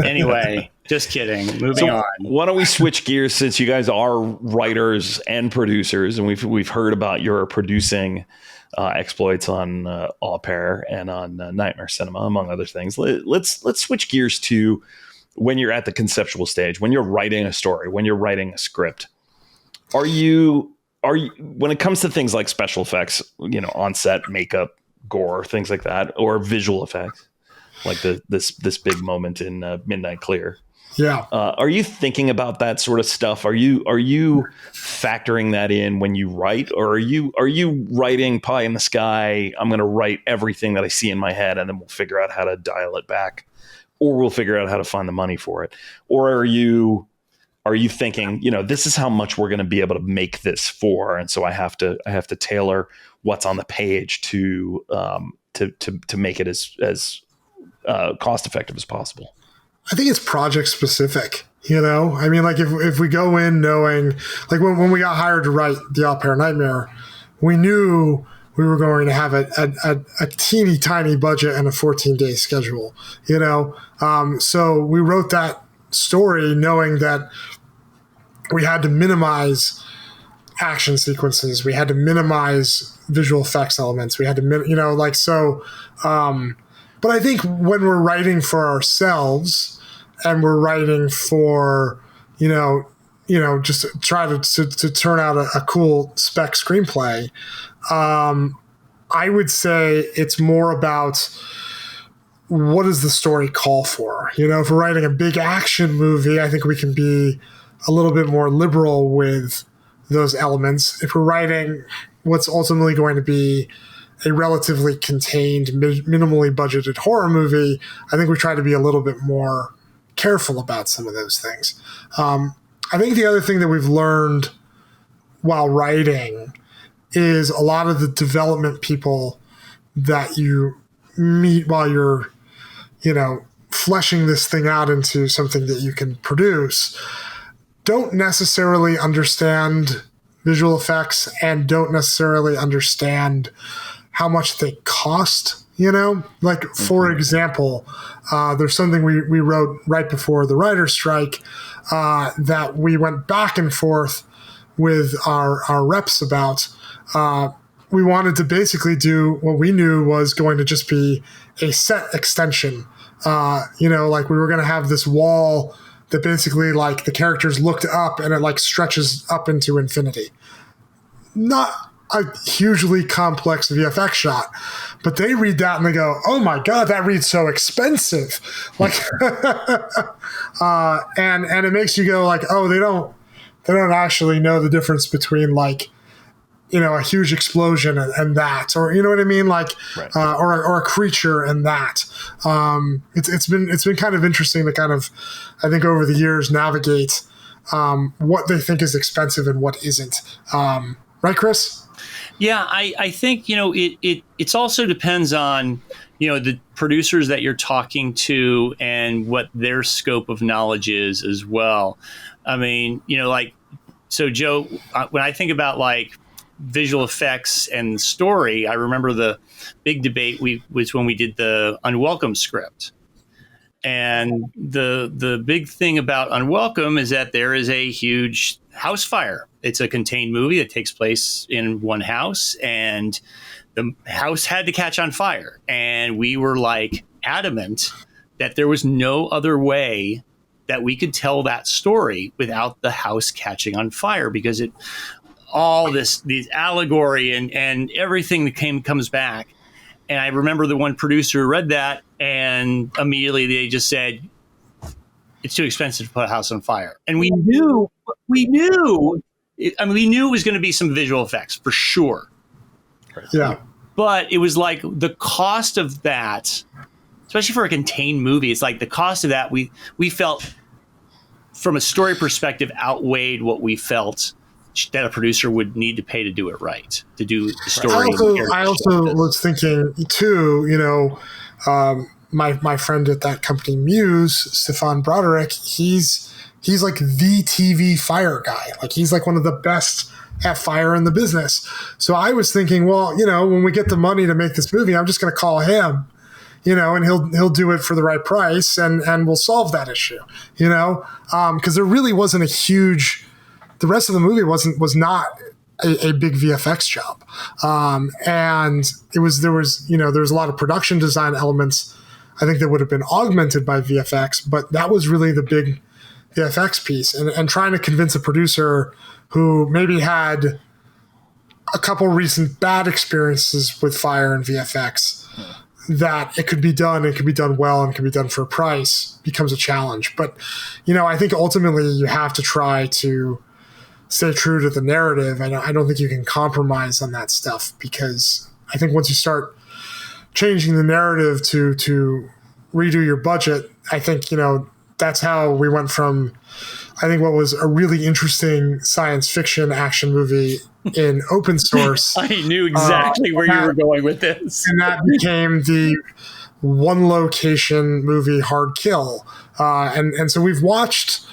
Anyway, just kidding. Moving on. Why don't we switch gears, since you guys are writers and producers, and we've heard about your producing exploits on Au Pair and on Nightmare Cinema, among other things. Let's switch gears to when you're at the conceptual stage, when you're writing a story, when you're writing a script. Are you when it comes to things like special effects, on set makeup, gore, things like that, or visual effects, like this big moment in Midnight Clear? Yeah. Are you thinking about that sort of stuff? Are you factoring that in when you write, or are you writing pie in the sky? I'm going to write everything that I see in my head, and then we'll figure out how to dial it back, or we'll figure out how to find the money for it. Or are you thinking, this is how much we're going to be able to make this for, and so I have to tailor what's on the page to make it as cost effective as possible? I think it's project specific. I mean, like if we go in knowing, like when we got hired to write the Au Pair Nightmare, we knew we were going to have a teeny tiny budget and a 14-day schedule. So we wrote that story knowing that we had to minimize action sequences, we had to minimize visual effects elements, we had to but I think when we're writing for ourselves and we're writing for, just try to turn out a cool spec screenplay, I would say it's more about what does the story call for? If we're writing a big action movie, I think we can be a little bit more liberal with those elements. If we're writing what's ultimately going to be a relatively contained, minimally budgeted horror movie, I think we try to be a little bit more careful about some of those things. I think the other thing that we've learned while writing is a lot of the development people that you meet while you're, fleshing this thing out into something that you can produce don't necessarily understand visual effects and don't necessarily understand how much they cost, Like, for example, there's something we wrote right before the writer's strike that we went back and forth with our reps about. We wanted to basically do what we knew was going to just be a set extension. Like we were going to have this wall that basically, like, the characters looked up and it, like, stretches up into infinity. Not a hugely complex VFX shot, but they read that and they go, "Oh my God, that reads so expensive!" Like, and it makes you go like, "Oh, they don't actually know the difference between, like, a huge explosion and that, or you know what I mean, like, right. or a creature and that." It's been kind of interesting to kind of, I think, over the years navigate what they think is expensive and what isn't. Right, Chris? Yeah, I think, it's also depends on, the producers that you're talking to and what their scope of knowledge is as well. I mean, so Joe, when I think about, like, visual effects and story, I remember the big debate was when we did the Unwelcome script. And the big thing about Unwelcome is that there is a huge house fire. It's a contained movie that takes place in one house, and the house had to catch on fire. And we were, like, adamant that there was no other way that we could tell that story without the house catching on fire, because these allegory and everything that comes back. And I remember the one producer read that, and immediately they just said, "It's too expensive to put a house on fire." And we knew it was going to be some visual effects for sure. Yeah. But it was like the cost of that, especially for a contained movie, it's like the cost of that we felt from a story perspective outweighed what we felt that a producer would need to pay to do it right, to do the story. I also was thinking too, my friend at that company, Muse, Stefan Broderick, he's like the TV fire guy. Like he's like one of the best at fire in the business. So I was thinking, well, when we get the money to make this movie, I'm just going to call him, and he'll do it for the right price, and we'll solve that issue, because there really wasn't a huge. The rest of the movie was not a big VFX job, and there was a lot of production design elements, I think, that would have been augmented by VFX, but that was really the big VFX piece, and trying to convince a producer who maybe had a couple recent bad experiences with fire and VFX that it could be done well, and it could be done for a price becomes a challenge. But, I think ultimately you have to try to stay true to the narrative. I don't think you can compromise on that stuff, because I think once you start changing the narrative to redo your budget, I think, that's how we went from, I think, what was a really interesting science fiction action movie in open source. I knew exactly where you were going with this. And that became the one location movie, Hard Kill. And so we've watched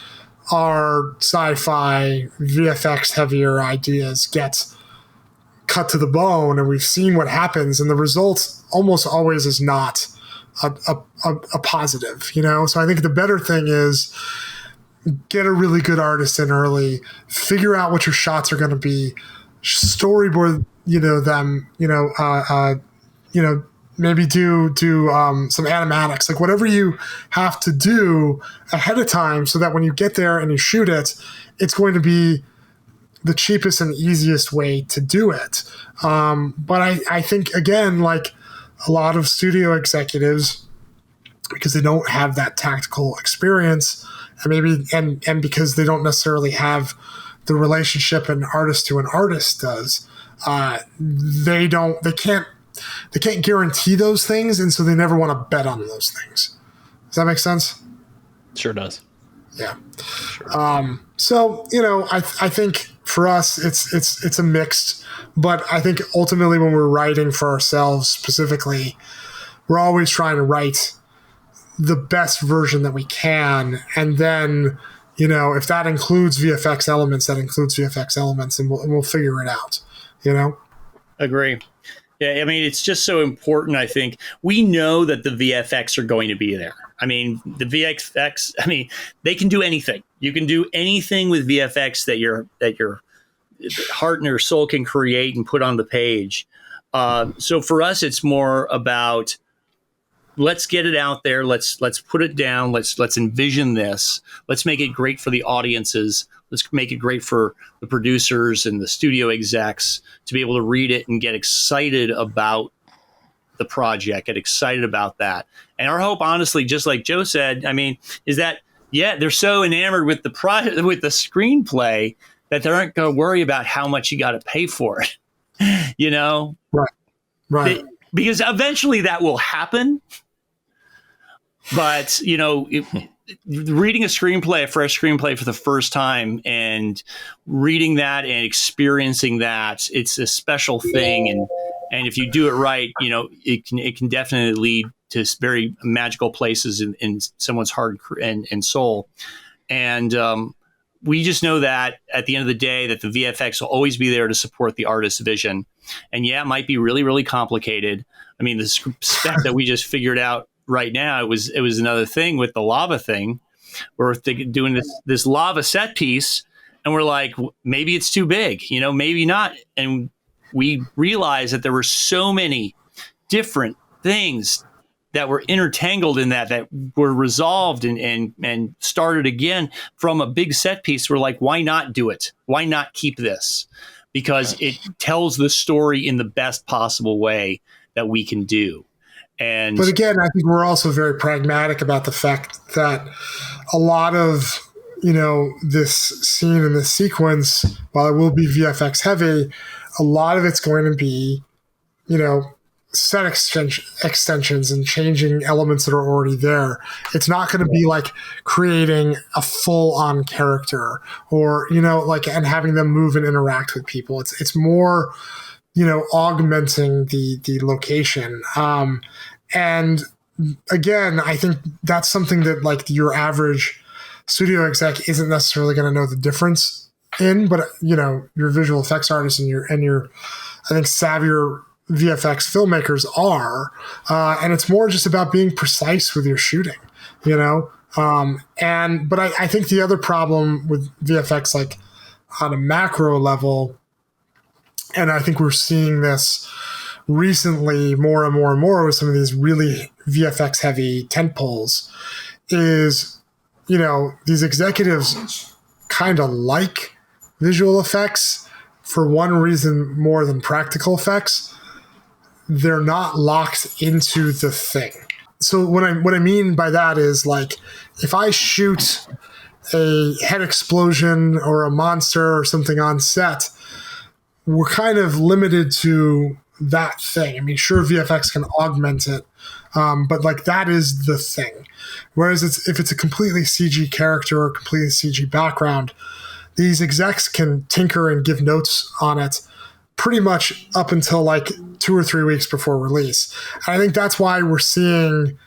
our sci-fi VFX heavier ideas get cut to the bone, and we've seen what happens, and the result almost always is not a positive, So I think the better thing is get a really good artist in early, figure out what your shots are going to be, storyboard, them, maybe do some animatics, like whatever you have to do ahead of time, so that when you get there and you shoot it, it's going to be the cheapest and easiest way to do it. But I think, again, like a lot of studio executives, because they don't have that tactical experience, and maybe and because they don't necessarily have the relationship an artist to an artist does, they can't guarantee those things, and so they never want to bet on those things. Does that make sense? Sure does. Yeah. Sure. So I think for us it's a mixed, but I think ultimately when we're writing for ourselves specifically, we're always trying to write the best version that we can, and then if that includes VFX elements, and we'll figure it out. Agree. Yeah, I mean, it's just so important. I think we know that the VFX are going to be there. I mean, the VFX. I mean, they can do anything. You can do anything with VFX that your heart and your soul can create and put on the page. So for us, it's more about, let's get it out there. Let's put it down. Let's envision this. Let's make it great for the audiences. Let's make it great for the producers and the studio execs to be able to read it and get excited about the project, get excited about that. And our hope, honestly, just like Joe said, I mean, is that, they're so enamored with the with the screenplay that they aren't going to worry about how much you got to pay for it, Right. Because eventually that will happen. But, reading a fresh screenplay for the first time and reading that and experiencing that, it's a special thing. And if you do it right, it can definitely lead to very magical places in someone's heart and soul. And we just know that at the end of the day, that the VFX will always be there to support the artist's vision. And it might be really, really complicated. I mean, the spec that we just figured out right now, it was another thing with the lava thing. We're doing this lava set piece, and we're like, maybe it's too big, maybe not. And we realized that there were so many different things that were intertangled in that were resolved and started again from a big set piece. We're like, why not do it? Why not keep this? Because it tells the story in the best possible way that we can do. But again, I think we're also very pragmatic about the fact that a lot of, this scene and this sequence, while it will be VFX heavy, a lot of it's going to be, set extensions and changing elements that are already there. It's not going to be like creating a full-on character or, and having them move and interact with people. It's more, augmenting the location. And again, I think that's something that like your average studio exec isn't necessarily going to know the difference in, but your visual effects artists and your I think savvier VFX filmmakers are, and it's more just about being precise with your shooting, but I think the other problem with VFX, like on a macro level, and I think we're seeing this recently more and more and more with some of these really VFX heavy tentpoles, is, these executives kind of like visual effects for one reason more than practical effects. They're not locked into the thing. So what I mean by that is, like, if I shoot a head explosion or a monster or something on set, we're kind of limited to that thing. I mean, sure, VFX can augment it, but like that is the thing. Whereas if it's a completely CG character or completely CG background, these execs can tinker and give notes on it pretty much up until like 2 or 3 weeks before release. And I think that's why we're seeing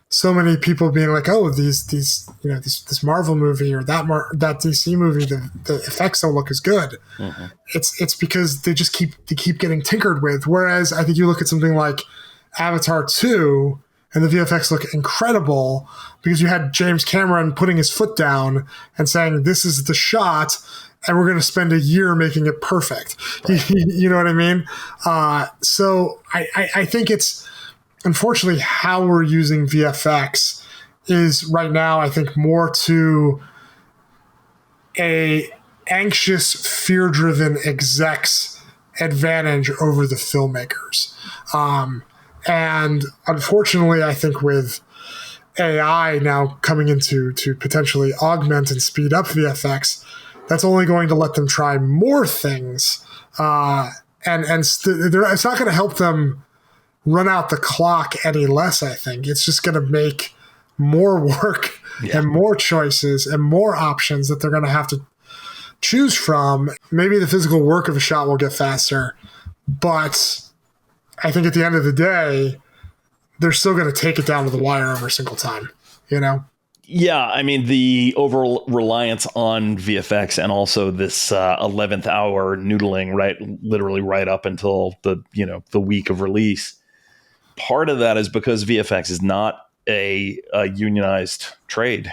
so many people being like, oh, this Marvel movie or that DC movie, the effects don't look as good. Mm-hmm. It's because they keep getting tinkered with. Whereas I think you look at something like Avatar 2 and the VFX look incredible because you had James Cameron putting his foot down and saying, this is the shot, and we're going to spend a year making it perfect. Right. You know what I mean? So I think it's, unfortunately, how we're using VFX is right now, I think, more to a anxious, fear-driven exec's advantage over the filmmakers. And unfortunately, I think with AI now coming into to potentially augment and speed up VFX, that's only going to let them try more things. It's not going to help them run out the clock any less, I think. It's just going to make more work and more choices and more options that they're going to have to choose from. Maybe the physical work of a shot will get faster, but I think at the end of the day, they're still going to take it down to the wire every single time, Yeah, I mean, the over reliance on VFX and also this 11th hour noodling, right, literally right up until the week of release. Part of that is because VFX is not a unionized trade,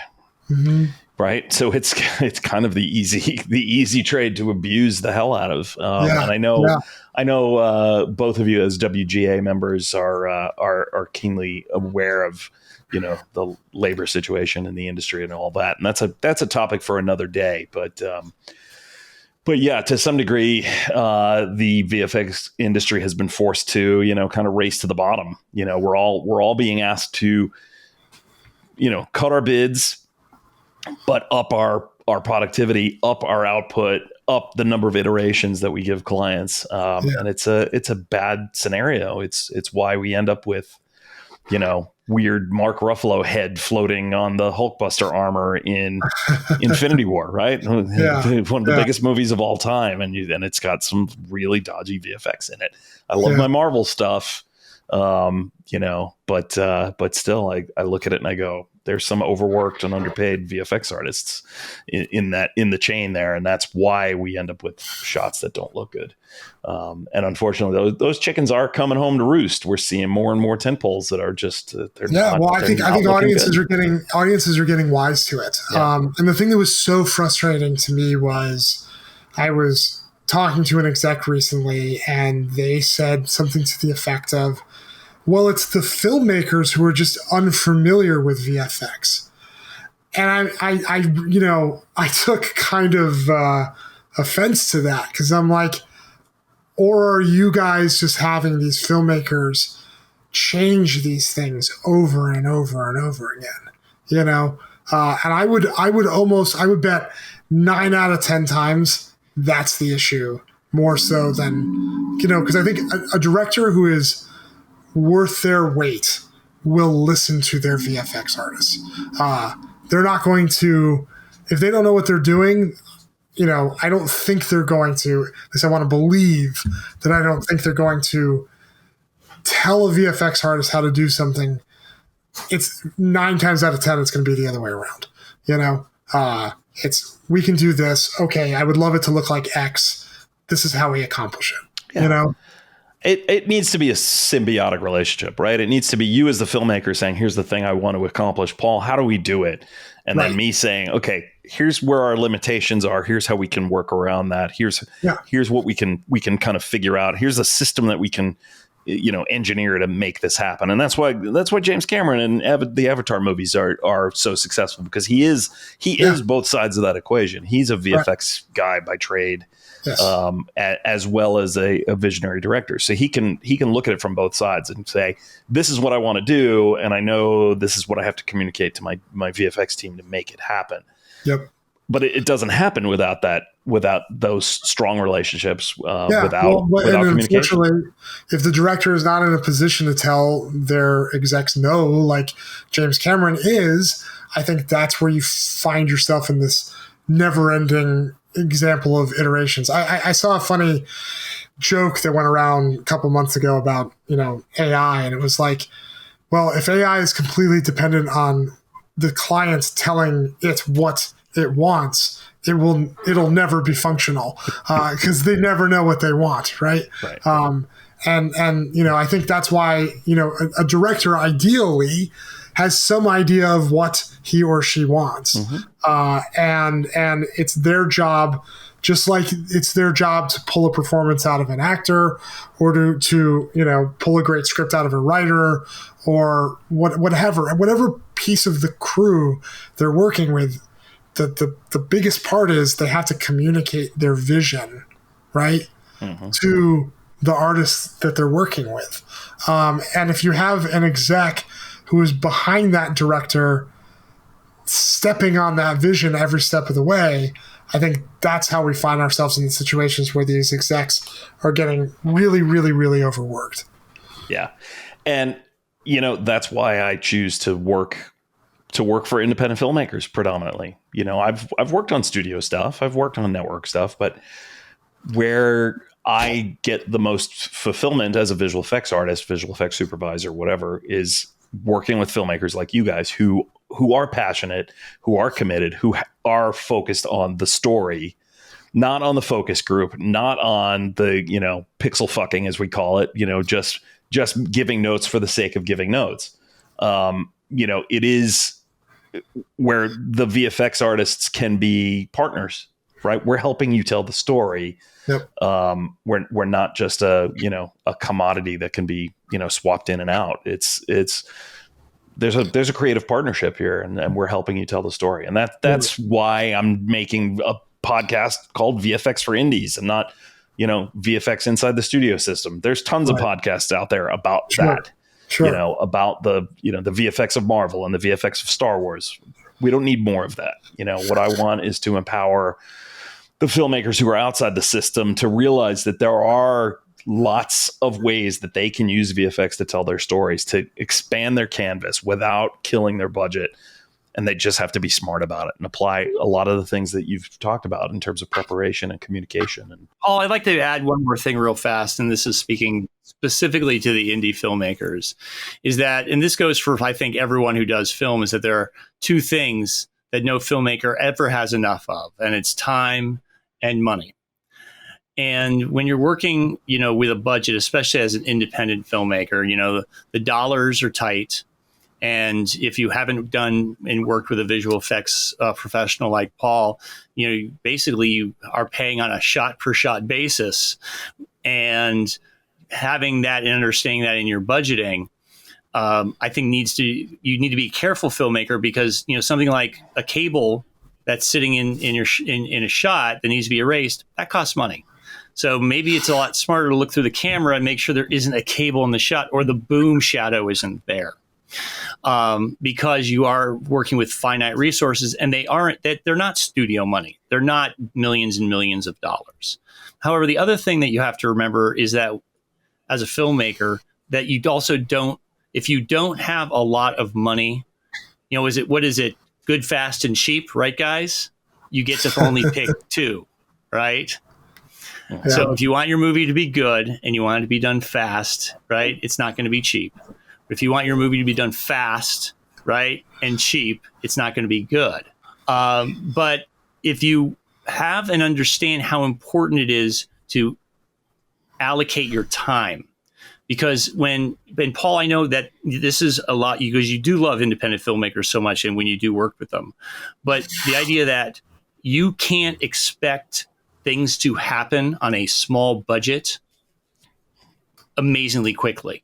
mm-hmm. right? So it's kind of the easy trade to abuse the hell out of. And I know both of you as WGA members are keenly aware of the labor situation in the industry and all that, and that's a topic for another day. But yeah, to some degree, the VFX industry has been forced to, kind of race to the bottom. We're all being asked to, cut our bids, but up our productivity, up our output, up the number of iterations that we give clients. And it's a bad scenario. It's why we end up with, weird Mark Ruffalo head floating on the Hulkbuster armor in Infinity War, right? One of the biggest movies of all time. And it's got some really dodgy VFX in it. I love my Marvel stuff, but still I look at it and I go, there's some overworked and underpaid VFX artists in the chain there. And that's why we end up with shots that don't look good. And unfortunately, those chickens are coming home to roost. We're seeing more and more tentpoles that are just I think audiences are getting wise to it. And the thing that was so frustrating to me was I was talking to an exec recently, and they said something to the effect of, well, it's the filmmakers who are just unfamiliar with VFX. And I took kind of offense to that, because I'm like, or are you guys just having these filmmakers change these things over and over and over again? And I would bet 9 out of 10 times that's the issue, more so than, because I think a director who is worth their weight will listen to their VFX artists. They're not going to, if they don't know what they're doing, I don't think they're going to, at least I want to believe that I don't think they're going to tell a VFX artist how to do something it's 9 times out of 10, it's going to be the other way around. We can do this. Okay, I would love it to look like X. This is how we accomplish it. Yeah. It needs to be a symbiotic relationship, right? It needs to be you as the filmmaker saying, here's the thing I want to accomplish. Paul, how do we do it? And then me saying, okay, here's where our limitations are. Here's how we can work around that. Here's what we can kind of figure out. Here's a system that we can, engineer to make this happen. And that's why James Cameron and the Avatar movies are so successful, because he is both sides of that equation. He's a VFX guy by trade. Yes. As well as a visionary director. So he can look at it from both sides and say, this is what I want to do, and I know this is what I have to communicate to my VFX team to make it happen. Yep. But it doesn't happen without those strong relationships, without communication. Unfortunately, if the director is not in a position to tell their execs no, like James Cameron is, I think that's where you find yourself in this never-ending example of iterations. I saw a funny joke that went around a couple months ago about AI, and it was like, well, if AI is completely dependent on the clients telling it what it wants, it'll never be functional, because they never know what they want, right? And I think that's why a director ideally has some idea of what he or she wants. And it's their job, just like it's their job to pull a performance out of an actor, or to pull a great script out of a writer, or whatever piece of the crew they're working with. The biggest part is they have to communicate their vision, right, to the artists that they're working with. And if you have an exec who is behind that director, stepping on that vision every step of the way, I think that's how we find ourselves in situations where these execs are getting really, really, really overworked. Yeah. And, that's why I choose to work for independent filmmakers predominantly. I've worked on studio stuff. I've worked on network stuff, but where I get the most fulfillment as a visual effects artist, visual effects supervisor, whatever, is working with filmmakers like you guys who are passionate, who are committed, who are focused on the story, not on the focus group, not on the, pixel fucking, as we call it, just giving notes for the sake of giving notes. It is where the VFX artists can be partners, right? We're helping you tell the story. Yep. We're not just a commodity that can be, swapped in and out. There's a creative partnership here, and we're helping you tell the story. And that's why I'm making a podcast called VFX for Indies, and not, VFX inside the studio system. There's tons of podcasts out there about that. Sure. About the VFX of Marvel and the VFX of Star Wars. We don't need more of that. What I want is to empower the filmmakers who are outside the system to realize that there are lots of ways that they can use VFX to tell their stories, to expand their canvas without killing their budget. And they just have to be smart about it and apply a lot of the things that you've talked about in terms of preparation and communication. And Paul, I'd like to add one more thing real fast, and this is speaking specifically to the indie filmmakers, is that, and this goes for, I think, everyone who does film, is that there are two things that no filmmaker ever has enough of, and it's time and money. And when you're working, with a budget, especially as an independent filmmaker, the dollars are tight. And if you haven't done and worked with a visual effects professional like Paul, basically you are paying on a shot per shot basis, and having that and understanding that in your budgeting, I think you need to be a careful filmmaker, because, something like a cable that's sitting in a shot that needs to be erased, that costs money. So maybe it's a lot smarter to look through the camera and make sure there isn't a cable in the shot, or the boom shadow isn't there. Because you are working with finite resources, and they're not studio money. They're not millions and millions of dollars. However, the other thing that you have to remember is that as a filmmaker, that you also if you don't have a lot of money, what is it? Good, fast, and cheap, right, guys? You get to only pick two, right? Yeah. So if you want your movie to be good and you want it to be done fast, right, it's not going to be cheap. If you want your movie to be done fast, right, and cheap, it's not going to be good. But if you have and understand how important it is to allocate your time, because and Paul, I know that this is a lot because you do love independent filmmakers so much, and when you do work with them, but the idea that you can't expect things to happen on a small budget amazingly quickly.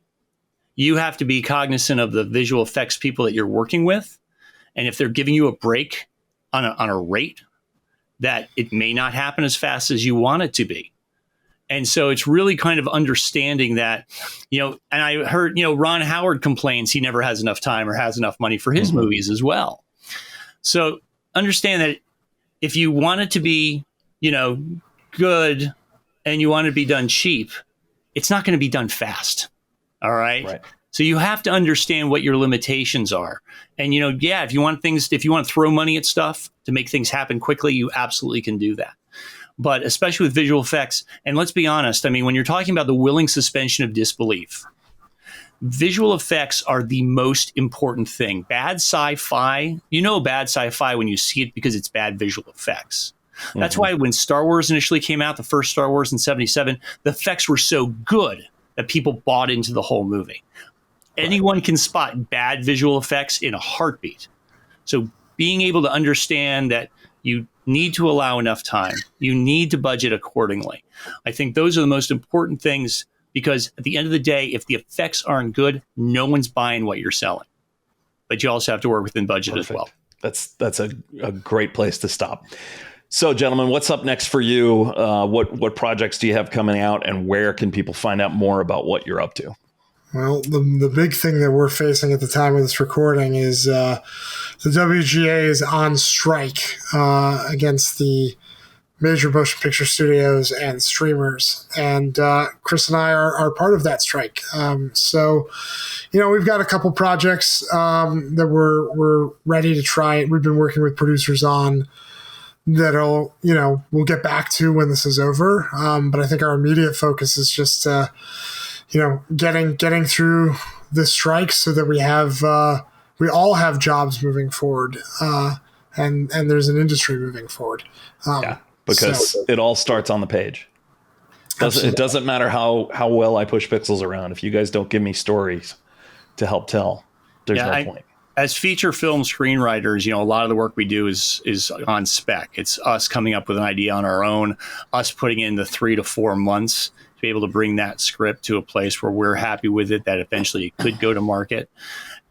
You have to be cognizant of the visual effects people that you're working with, and if they're giving you a break on a rate, that it may not happen as fast as you want it to be. And so it's really kind of understanding that, and I heard, Ron Howard complains he never has enough time or has enough money for his movies as well. So understand that if you want it to be, good and you want it to be done cheap, it's not going to be done fast. All right. So you have to understand what your limitations are. And, if you want to throw money at stuff to make things happen quickly, you absolutely can do that. But especially with visual effects, and let's be honest, I mean, when you're talking about the willing suspension of disbelief, visual effects are the most important thing. Bad sci-fi, bad sci-fi when you see it because it's bad visual effects. That's why when Star Wars initially came out, the first Star Wars in 1977, the effects were so good that people bought into the whole movie. Anyone can spot bad visual effects in a heartbeat. So being able to understand that you need to allow enough time, you need to budget accordingly. I think those are the most important things, because at the end of the day, if the effects aren't good, no one's buying what you're selling. But you also have to work within budget as well. That's a great place to stop. So, gentlemen, what's up next for you? What projects do you have coming out, and where can people find out more about what you're up to? Well, the big thing that we're facing at the time of this recording is the WGA is on strike against the major motion picture studios and streamers. And Chris and I are part of that strike. So, we've got a couple projects that we're ready to try. We've been working with producers on that'll, we'll get back to when this is over. But I think our immediate focus is just getting through this strike so that we all have jobs moving forward, and there's an industry moving forward. Because it all starts on the page. It doesn't matter how well I push pixels around. If you guys don't give me stories to help tell, there's no point. As feature film screenwriters, a lot of the work we do is on spec. It's us coming up with an idea on our own, us putting in the 3 to 4 months to be able to bring that script to a place where we're happy with it, that eventually it could go to market.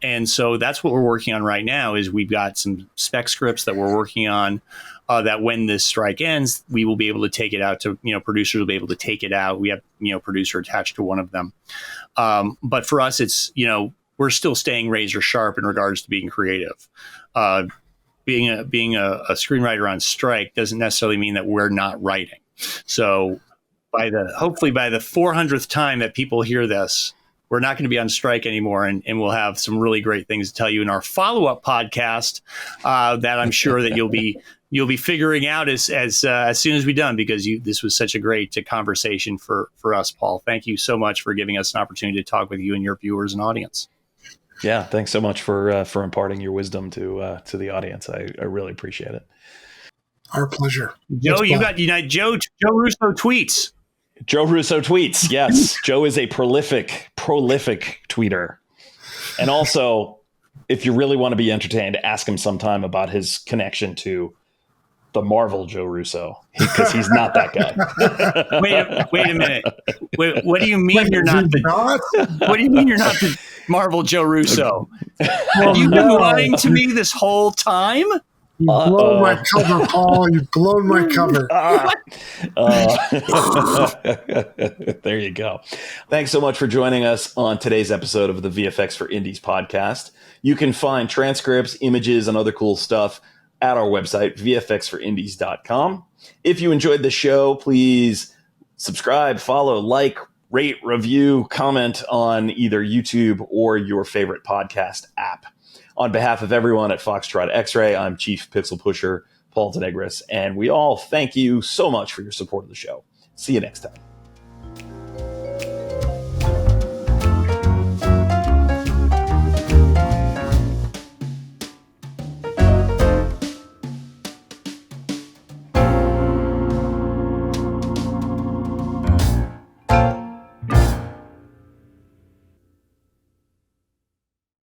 And so that's what we're working on right now. Is we've got some spec scripts that we're working on that when this strike ends, we will be able to take it out to, producers will be able to take it out. We have, producer attached to one of them. But for us, it's, we're still staying razor sharp in regards to being creative. Being a screenwriter on strike doesn't necessarily mean that we're not writing. So hopefully by the 400th time that people hear this, we're not going to be on strike anymore, and we'll have some really great things to tell you in our follow-up podcast that I'm sure that you'll be figuring out as soon as we're done, because this was such a great conversation for us, Paul. Thank you so much for giving us an opportunity to talk with you and your viewers and audience. Yeah, thanks so much for imparting your wisdom to the audience. I really appreciate it. Our pleasure. Joe, you got Joe Russo tweets. Joe Russo tweets. Yes, Joe is a prolific tweeter. And also, if you really want to be entertained, ask him sometime about his connection to the Marvel Joe Russo, because he's not that guy. Wait a minute. What do you mean you're not what do you mean you're not the Marvel Joe Russo? Have you been lying to me this whole time? You've blown my cover, Paul. You've blown my cover. There you go. Thanks so much for joining us on today's episode of the VFX for Indies podcast. You can find transcripts, images, and other cool stuff at our website, vfxforindies.com. If you enjoyed the show, please subscribe, follow, like, rate, review, comment on either YouTube or your favorite podcast app. On behalf of everyone at Foxtrot X-Ray, I'm Chief Pixel Pusher Paul Tenegris, and we all thank you so much for your support of the show. See you next time.